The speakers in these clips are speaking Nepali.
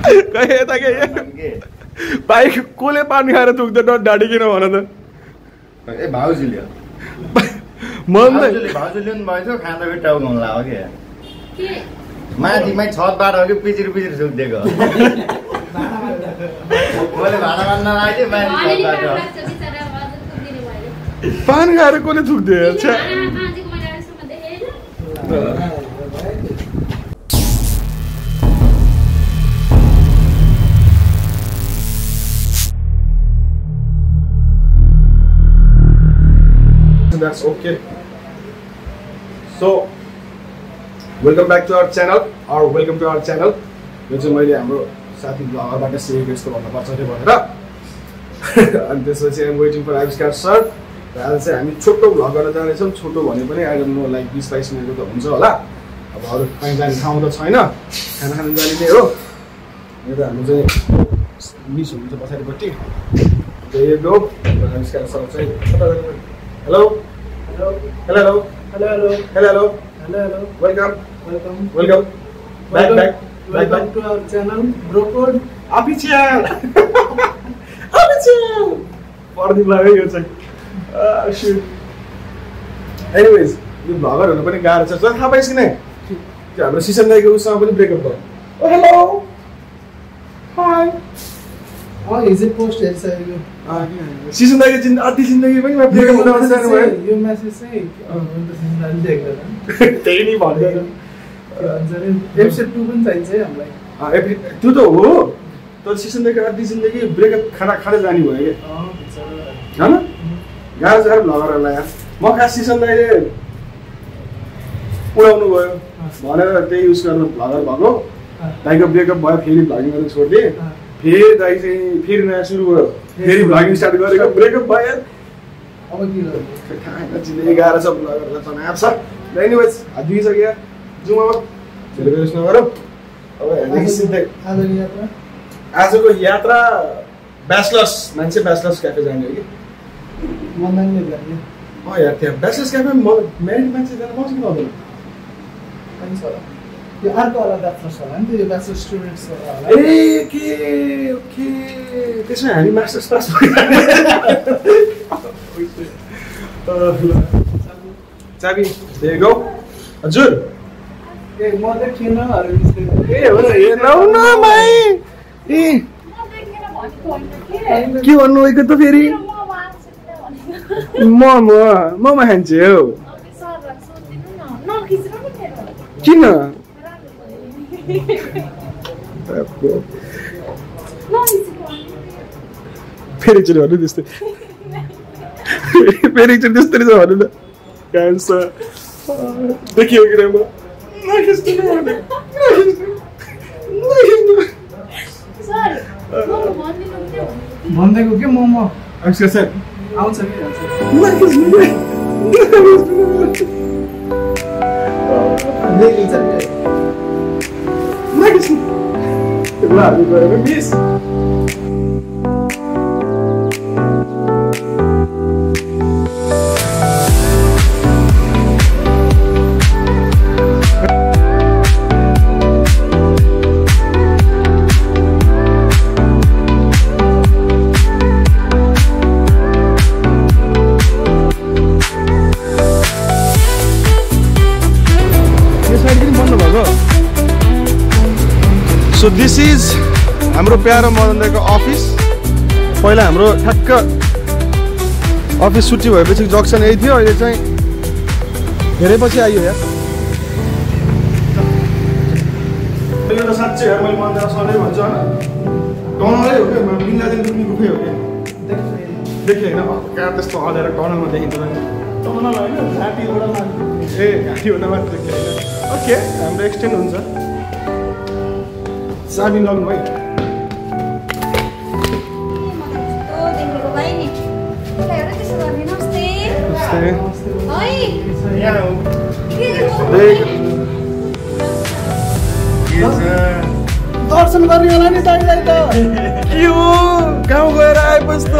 कहे यता के बाइक कोले पानी खाएर थुक्दैन डाडी किन भन त ए भाउजूले भाउजूले नि भएछ खाँदा टाउको हुन लाग्यो के माथिमै छतबाट हो कि पिचिर सुक्दिएको मैले भाडा मान्न लाग्यो पानी खाएर कोले थुक्दियो That's okay. So, welcome back to our channel. यो चाहिँ मैले हाम्रो साथी ब्लगरबाट सिकेको यस्तो भन्नुपर्छ त्यो भनेर अनि त्यसपछि I'm waiting for आविष्कार सर र आज चाहिँ हामी छोटो भ्लग गर्न जानेछौँ छोटो भने पनि आई डोन्ट नो लाइक 20-22 मिनेटको त हुन्छ होला अब अरू कहीँ जाने ठाउँ त छैन खाना खान जाने नै हो यो त हाम्रो चाहिँ मिस हुन्छ पछाडिपट्टि There you go. आविष्कार सर चाहिँ Hello. Welcome. Welcome to our channel, Brocode Official. पर्दिम लाग्यो यो चाहिँ shit. Anyways, यो भ्लगरहरु पनि गाह्रो छ थाहा पाइस् कि नै त्यो हाम्रो सिसन दाइको उसँग पनि ब्रेकअप भयो Oh hello. Hi. Oh, is it post हेर्छ यो सिसन दाइको आधी जिन्दगी पनि ब्रेकअप हुन आउँछ नि भयो यो मेसेज चाहिँ अन्त सिसन दाइले देख्दैन त्यही नि भन्दैन एपिसोड 2 पनि चाहिन्छ है हामीलाई त्यो त हो तर सिसन दाइको आधी जिन्दगी ब्रेकअप खाना खाँदै जाने भयो के हैन गाह्रो छ भ्लगरहरुलाई यार म खास सिसन दाइले उडाउनु भयो भनेर त्यही युज गर्न भ्लगर भएको दाइको ब्रेकअप भयो फेरि भ्लगिङ गर्न छोड्दिए फेरि दाइ चाहिँ फेरि नयाँ सुरु भयो फेरि भ्लगिङ स्टार्ट गरेको ब्रेकअप भयो अब के गर्नु जिन्दगी गाह्रो छ भ्लगरलाई तनाव छ एनीवेज आज दिइसक्यो जाउँ अब सेलिब्रेसन गरौँ अब आजको यात्रा ब्याचलर्स मान्छे ब्याचलर्स क्याफे जाने हो कि मन्दाङले जाने यार त्यहाँ ब्याचलर्स क्याफे म्यारिड मान्छे जान पाउँछ कि पाउँदैन पनि छ यो अर्को वाला ब्याचलर्स होला नि यो ब्याचलर स्टुडेन्ट्स होला ए के ओके त्यसमा हामी मास्टर्स पास चाबी there you go हजुर ए म त किन हरु निस्केको ए हो र हेर्नु न भाइ ए के भन्नु भएको त फेरि म खान्छु हौ किन फेरि एकचोटि भन्नु त्यस्तै फेरि एकचोटि त्यस्तै भन्नु न क्यान्सर देखियो कि म भन्दैको के मोमो आविष्कार सर आउँछ कि मिस So this is हाम्रो प्यारो मदन दाइको अफिस पहिला हाम्रो ठ्याक्क अफिस छुट्टी भएपछि जक्सन यही थियो अहिले चाहिँ धेरै पछि आइयो यार यो त साच्चै यार मैले मदन दाइ सधैँ भन्छु हैन टनलै हो के मिलाजन दुख्ने गुफै हो के देखे हैन कहाँ त्यस्तो हलेर टनलमा देखिन्छ टनल हैन घाटीबाट माथि ए घाटीबाट माथि देखे हैन ओके हाम्रो एक्सटेन्ड हुन्छ साबी लग्नु है दर्शन गर्ने होला नि दाइलाई त के हो गाउँ गएर आएपछि त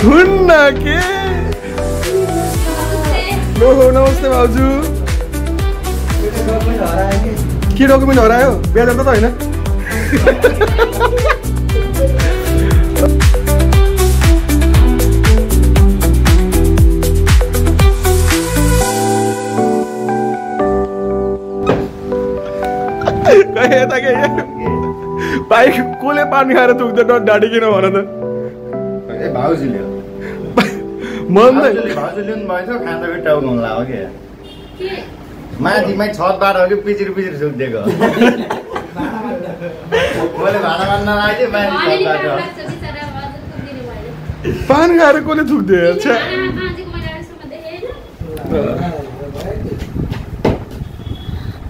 हुन्न के ओहो नमस्ते भाउजू के डकुमेन्ट हरायो बिहा जाँदा त होइन यता के भाइ कसले पानी खाएर थुक्दैन डाँडिकिन भन त भाउजूले मन भाउजूले पनि भएछ खाँदा टाउनु होला हो कि माथिमै छतबाट हो कि पिचिर पिचिर सुक्दिएको मैले भाडा मान्न लाग्यो माथि पानी खाएर कसले थुक्दे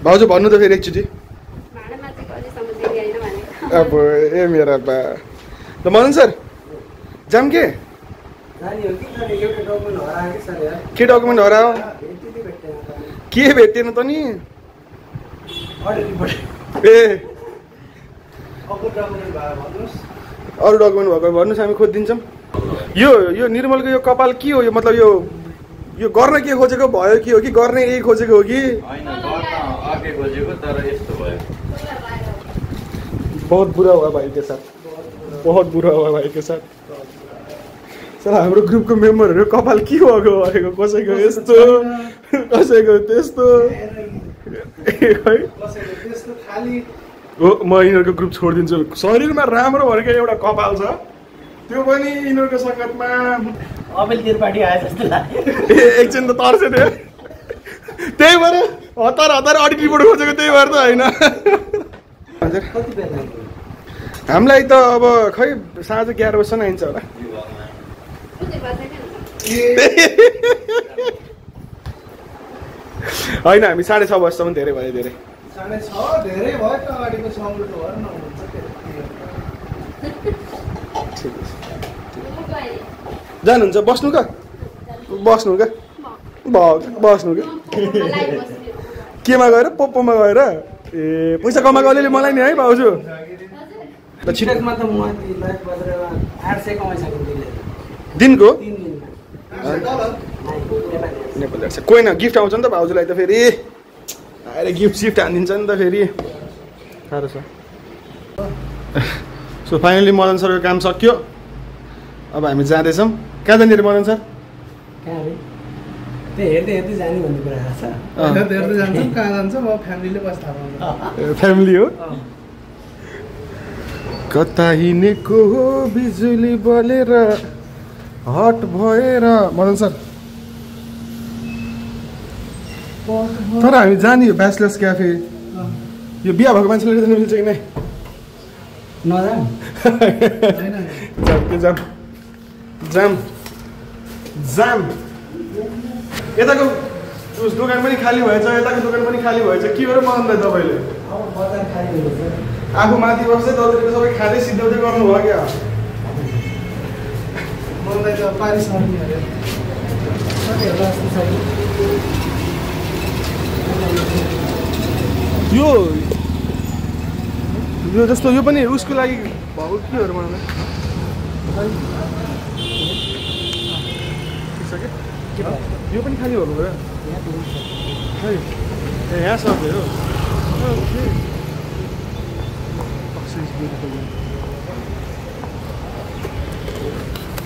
भाउजू भन्नु त फेरि एकचोटि अब ए मेरा बा त मनन सर जाम के डकुमेन्ट हरायो के भेटेन त नि ए अरू डकुमेन्ट भएको भन्नुहोस् हामी खोजिदिन्छौँ यो निर्मलको यो कपाल के हो यो मतलब यो गर्न के खोजेको भयो कि हो कि गर्ने यही खोजेको हो कि बहुत बुरा हुआ भाई के साथ बहुत बुरा हुआ भाई के साथ सर हाम्रो ग्रुपको मेम्बरहरू कपाल के भएको भएको कसैको यस्तो कसैको त्यस्तो हो म यिनीहरूको ग्रुप छोडिदिन्छु शरीरमा राम्रो भनेको एउटा कपाल छ त्यो पनि यिनीहरूको सङ्गतमा एकछिन त तर्से थियो त्यही भएर हतार हतार अडिट रिपोर्ट खोजेको त्यही भएर त होइन हामीलाई त अब खै साँझ 11 बजीसम्म आइन्छ होला होइन हामी 6:30 बजीसम्म धेरै भयो धेरै जानुहुन्छ बस्नु का बस्नु का केमा गएर पोपोमा गएर ए पैसा कमाएको अलिअलि मलाई नि है भाउजू दिनको नेपाली कोही न गिफ्ट आउँछ नि त भाउजूलाई त फेरि आएर गिफ्ट सिफ्ट हानिदिन्छ नि त फेरि साह्रो छ सो फाइनली मदन सरको काम सक्यो अब हामी जाँदैछौँ कहाँ जाने रे मदन सर फ्यामिली हो कता हिँडेको हो बिजुली बलेर हट भएर मदन सर तर हामी जाने यो ब्याचलर्स क्याफे यो बिहा भएको मान्छेले जानु मिल्छ कि नै जाम यताको दोकान पनि खाली भएछ यताको दोकान पनि खाली भएछ के गरेर मदनलाई तपाईँले आफू माथि बस्दै तपाईँले सबै खाँदै सिद्धाउँदै गर्नुभयो क्या यो जस्तो यो पनि उसको लागि भएको के हो मलाई यो पनि खाली भन्नु भयो ए यहाँ सक्यो हो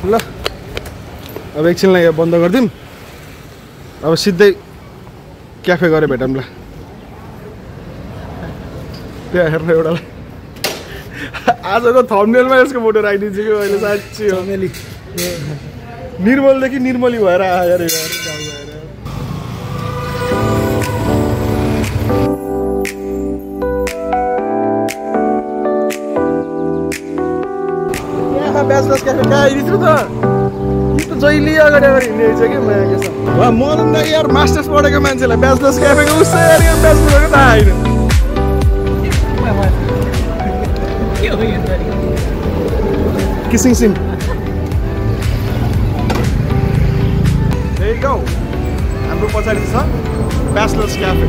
ल अब एकछिनलाई यहाँ बन्द गरिदिउँ अब सिधै क्याफे गएर भेटौँ ल त्यहाँ हेर्नु एउटालाई आजको थम्बनेलमा यसको फोटो राखिदिन्छु कि अहिले साँच्ची हो निर्मलदेखि निर्मली भएर आयो अरे ब्याचलर्स क्याफे कहाँ आइदिन्छु त जहिले अगाडि हिँड्ने रहेछ कि मदन दाइ यार मास्टर्स पढेको मान्छेलाई ब्याचलर्स क्याफेको उसै ब्याचलरको थाहा होइन किसिङ सिम हाम्रो पछाडि छ ब्याचलर्स क्याफे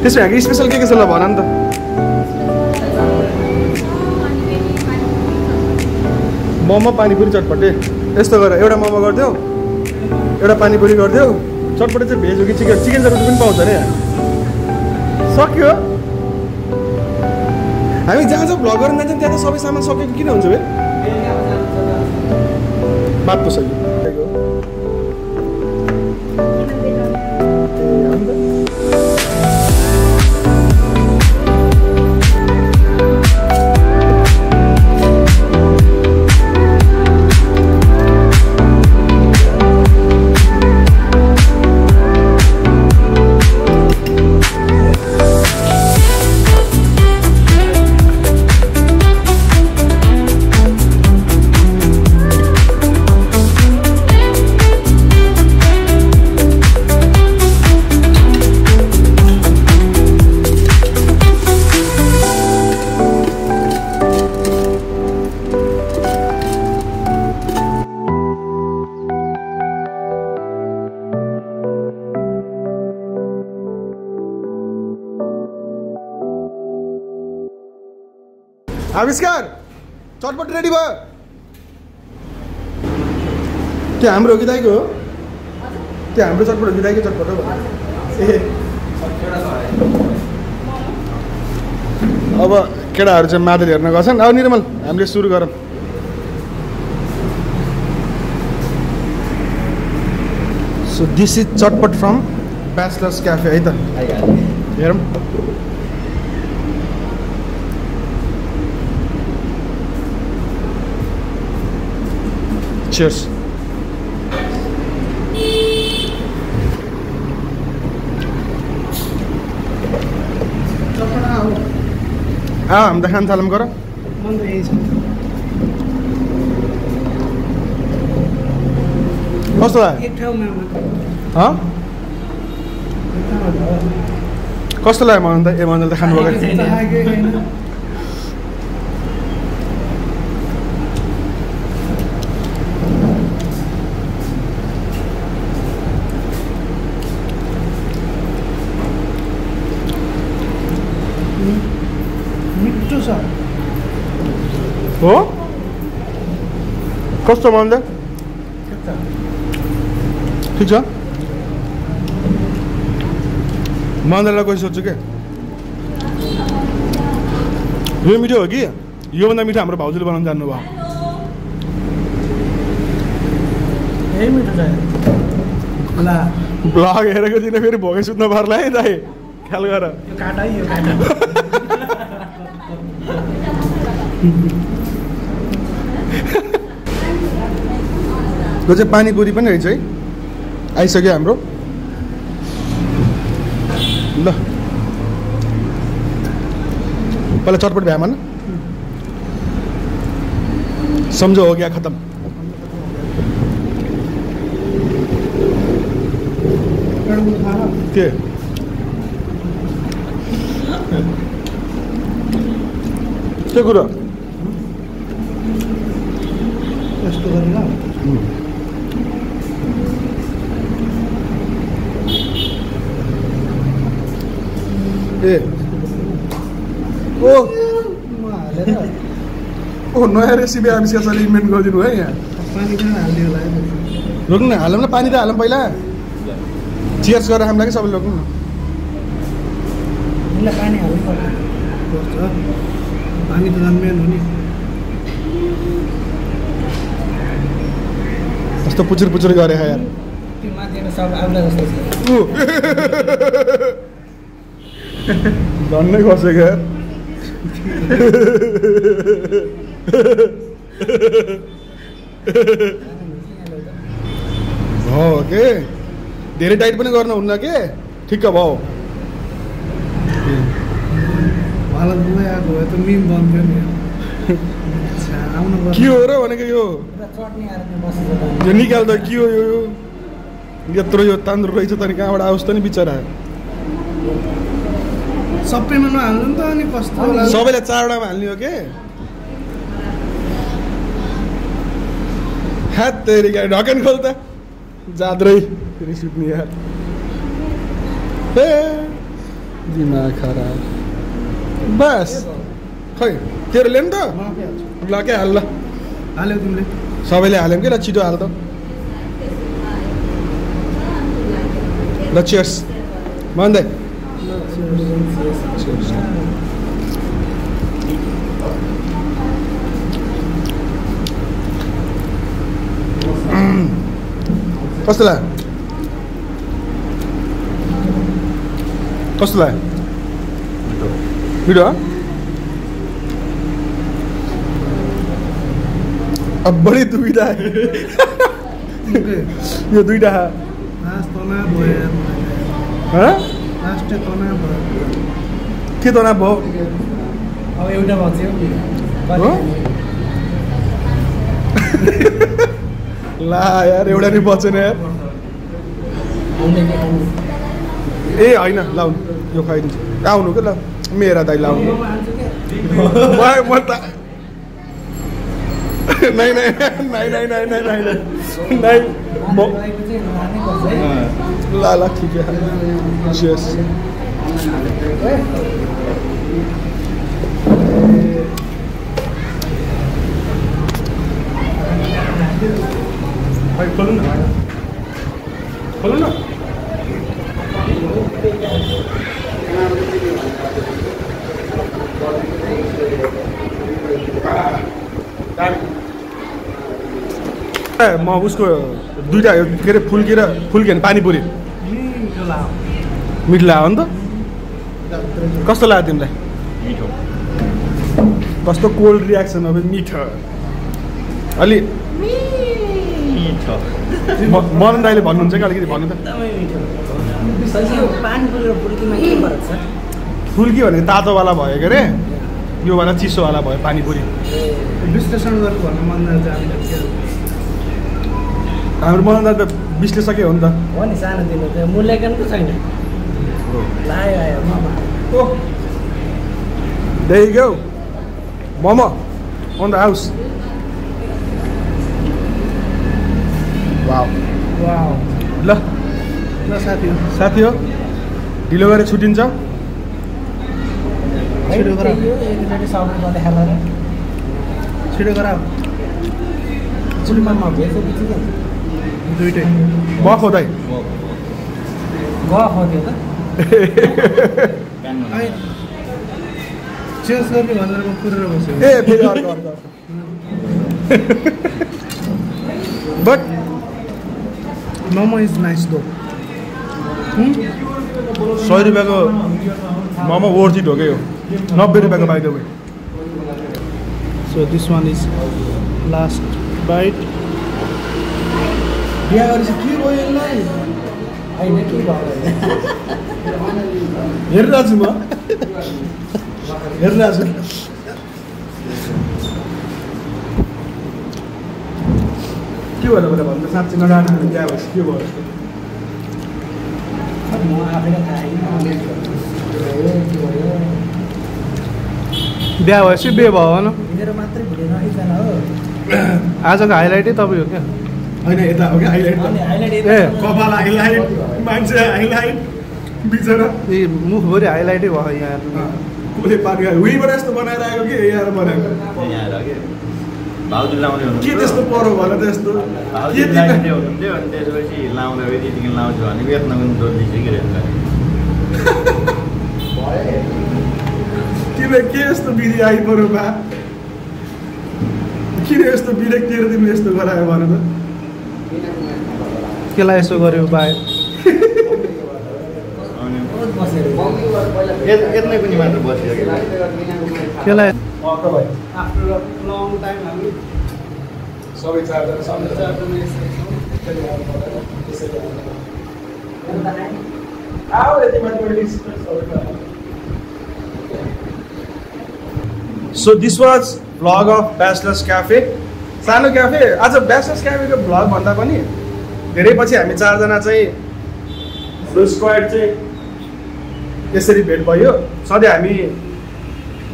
त्यसो भए स्पेसल के छ ल भन नि त मोमो पानीपुरी चटपटे यस्तो गर एउटा मोमो गरिदेऊ एउटा पानीपुरी गरिदेऊ चटपटे चाहिँ भेज हो कि चिकन चिकन चटपटे पनि पाउँछ अरे सक्यो हामी जहाँ जहाँ भ्लग गर्न जान्छौँ त्यहाँ त सबै सामान सकेको किन हुन्छ बे बात त सही आविष्कार चटपट रेडी भयो त्यो हाम्रो गिदाईको हो त्यो हाम्रो चटपट गिदाईको चटपट हो ए अब केटाहरू चाहिँ मादल हेर्न गएछन् अब निर्मल हामीले सुरु गरौँ सो दिस इज चटपट फ्रम ब्याचलर्स क्याफे है त हेरौँ Cheers. हामी त खान थालौँ गर कस्तो लाग्यो कस्तो लाग्यो मन त ए मनले त खानु भएको हो कस्तो मन त ठिक छ मनलाई कोही सोध्छु क्या यो मिठो हो कि योभन्दा मिठो हाम्रो भाउजूले बनाउनु जान्नुभयो ब्लग हेरेको दिन फेरि भोकै सुत्नु पर्ला है दाइ ख्याल गर यो चाहिँ पानीपुरी पनि रहेछ है आइसक्यो हाम्रो ल पहिला चटपट भ्यामा न सम्झो हो गया खत्म के कुरा यस्तो गरेर ए ओ नयाँ रेसिपी आविष्कार इन्भेन्ट गरिदिनु है यहाँ पानी किन हाल्दियो होला रोक्नु न हालौँ न पानी त हालौँ पहिला चियर्स गरेर हामीलाई कि सबैले रोक्नु न यसलाई पानी हाल्नु पर्छ पानी त मेन हो नि कस्तो पुचुर पुचुर गरे यार त्यो माथिबाट सब आउला जस्तो छ झन्नै खसेको यार हो के धेरै टाइट पनि गर्नुहुन्न के ठिक्क भयो हालत बुझाइ आएको भए त मिम बन्थ्यो नि के हो र भनेको यो निकाल त के हो यो यत्रो यो तान्द्रो रहेछ त नि कहाँबाट आओस् त नि बिचरा सबैमा नहाल्नु नि त अनि कस्तो सबैलाई 4वटामा हाल्ने हो के हात तेरी गाडी ढकन खोल त जाद्रै फेरि सुत्ने यार ए दिमाग खराब बस खै तेरो ल्याउँ त ल क्या हाल ल हाल्यौ तिमीले सबैले हाल्यौँ कि ल छिटो हाल त ल चियर्स भन्दै कस्तो लाग्यो कस्तो लाग्यो मिठो अब बढी दुईटा यो दुईटा के तनाव भयो अब एउटा बच्यो ला यार एउटा नि बचेन यार ए होइन लाउनु यो खाइदिन्छु आउनु के ल मेरा दाइ लाउनु म त नहीं नहीं नहीं नहीं नहीं नहीं नहीं नहीं ला ला ठीक है cheers भाई खोलो ना म उसको दुईटा के अरे फुल्की भने पानीपुरी मिठो लाग्यो नि त कस्तो लाग्यो तिमीलाई मिठो कस्तो कोल्ड रियाक्सन अब मिठो अलि मिठो मदन दाइले भन्नुहुन्छ कि अलिकति भन्नु त फुल्की भनेको तातोवाला भयो के अरे योवाला चिसोवाला भयो पानीपुरी विश्लेषण गरेर भन्नु मन हाम्रो मदन दाइ त विश्लेषकै हो नि त हो नि सानो दिनु त्यो मूल्याङ्कन पो छैन लायो Oh, there you go. Mama, on the house. Wow. Wow ल ल साथी हो ढिलो गरेर छुटिन्छ छिटो गर एकचोटि साउन्डमा देखाएर छिटो गर चुलीमा भेट्छ दुईटै बखो दाइ गफ हो त्यो त चेन्ज गर्ने भनेर म कुरेर बसेँ ए फेरि अर्को बट मोमो इज नाइस दो 100 रुपियाँको मोमो वर्थ इट हो क्या यो 90 रुपियाँको by the way so this one is last bite बिहा गरेपछि के भयो यसलाई होइन के भयो हेरिरहेको छु म हेरिरहेको छु के भयो भने भन्नु साँच्चै नराम्रो बिहा भएपछि के भयो म आफैलाई थाहा बिहा भएपछि बे भयो भन मेरो मात्रै भुलेन एकजना हो आजको हाइलाइटै तपाईँ हो क्या होइन यता हो क्या हाइलाइट अनि हाइलाइट ए कपाल हाइलाइट मान्छे हाइलाइट बिचरा ए मुखभरि हाइलाइटै भयो यहाँ कसले पानी उहीबाट यस्तो बनाएर आएको कि यहाँ बनाएको यहाँ के भाउजू लाउने हुनुहुन्थ्यो के त्यस्तो परो भन त यस्तो भाउजू लाइदिँदै हुनुहुन्थ्यो अनि त्यसपछि लाउँदा यतिकै लाउँछु भने बेच्न पनि दोधिसक्यो किन के यस्तो विधि आइपऱ्यो बा किन यस्तो विरक्तिएर तिमीले यस्तो गरायो भन त केलाई यसो गर्यो बाहेक बसेर यत्नै पनि मात्र बसियो केलाई आफ्टर लङ टाइम हामी सबै चारजना So this was vlog of Bachelor's Cafe. सानो क्याफे आज ब्याचलर्स क्याफेको भ्लग भन्दा पनि धेरै पछि हामी चारजना चाहिँ फुल स्क्वाड चाहिँ यसरी भेट भयो सधैँ हामी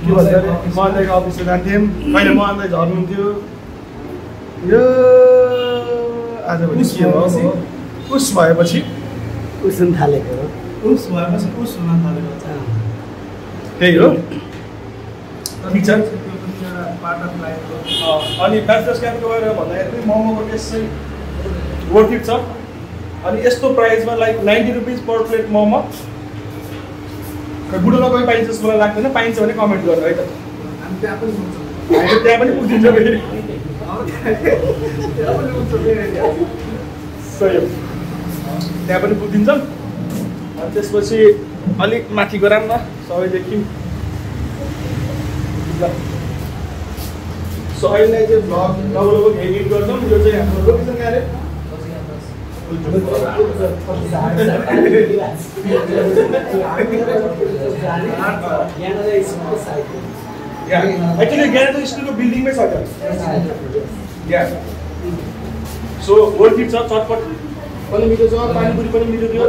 के भन्छ अरे मन्दाइको अफिसमा जान्थ्यौँ कहिले मन्दाइ झर्नुहुन्थ्यो यो आज भने के भयो उस भएपछि उसन थालेको हो उस भएपछि उस हुन थालेको छ त्यही हो ठिक छ पार्ट अफ लाइफको अनि ब्याचलर्स क्याम्पको गएर भन्दाखेरि पनि मोमोको टेस्ट चाहिँ वर्थ इट छ अनि यस्तो प्राइसमा लाइक 90 रुपिस पर प्लेट मोमो बुढो नगई पाइन्छ जस्तो मलाई लाग्दैन पाइन्छ भने कमेन्ट गर्नु है त हामी त्यहाँ पनि हुन्छ हामी त्यहाँ पनि पुगिन्छ फेरि सही हो त्यहाँ पनि पुगिन्छौँ अनि त्यसपछि अलिक माथि गराम न सबैदेखि ल सो अहिले चाहिँ भ्लग लगभग एडिट गर्छौँ यो चाहिँ हाम्रो लोकेसन कहाँ अरे एक्चुअली ज्ञान स्कुलको बिल्डिङमै छ क्या सो वर्थ इट छ चटपट पनि मिठो छ पानीपुरी पनि मिठो थियो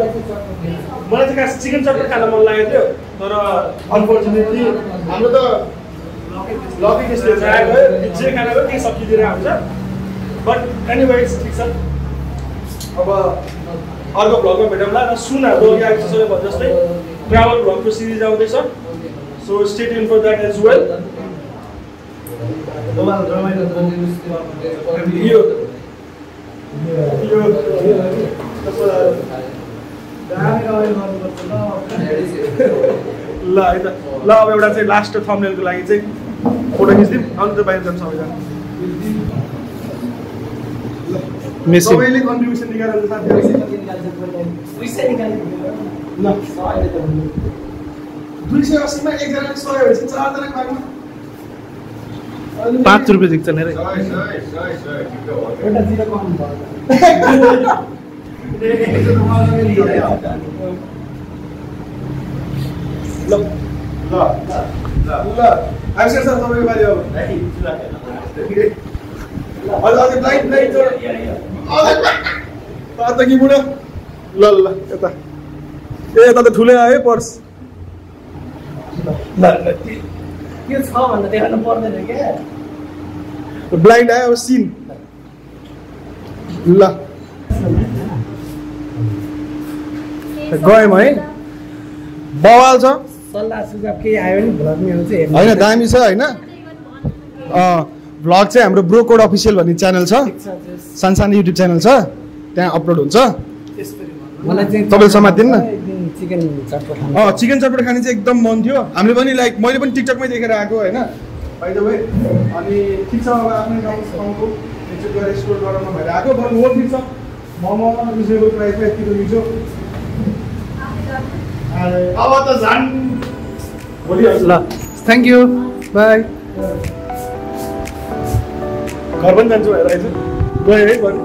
मलाई चाहिँ खास चिकन चटपट खान मन लागेको थियो तर अनफर्चुनेटली हाम्रो त लकी टेस्टले आएको जे खाना भयो त्यही सब्जीतिर आउँछ बट एनिवेज ठिक छ अब अर्को भ्लगमा भेटौँला र सुन हाम्रो यहाँ सबैभन्दा जस्तै ट्राभल भ्लगको सिरिज आउँदैछ so stay tune for that as well यो ल है त ल अब एउटा चाहिँ लास्ट थम्बनेलको लागि चाहिँ फोटो खिच्दिउँ अनि त बाहिर जान्छ सबैजना सबैले कन्ट्रिब्युसन निकालेर साथीहरू ल 280 मा एकजनाले 100 भएपछि 4 जना माग्नु 5 रुपियाँ जित्छ नि रे एउटा जिरो कम भयो ल आइसक्यो सर तपाईँको बारी अब अझ ब्लाइन्ड त कि बुढो ल यता यता त ठुलै आयो पर्स यो छ भनेर देखाउनु पर्दैन क्या ब्लाइन्ड आयो अब सिन ल गयौँ है बवाल छ सल्लाह सुझाव केही आयो भने भ्लगमा आउँछ हेर्नु होइन दामी छ होइन भ्लग चाहिँ हाम्रो ब्रो कोड अफिसियल भन्ने च्यानल छ सानसानो युट्युब च्यानल छ त्यहाँ अपलोड हुन्छ मलाई चाहिँ तपाईँले समात्दिनु न चिकन चटपट चिकन चटपट खाने चाहिँ एकदम मन थियो हामीले पनि लाइक मैले पनि टिकटकमै देखेर आएको होइन बाइ द वे अनि ठिक छ अब आफ्नै गाउँको एकचोटि गएर एक्सप्लोर गराउनु भएर आएको बरु हो ठिक छ मोमो रिजनेबल प्राइसमा यतिको मिल्छ अब त झन् भोलि ल थ्याङ्क यू बाई घर पनि जान्छु भनेर आइज गयो है भोलि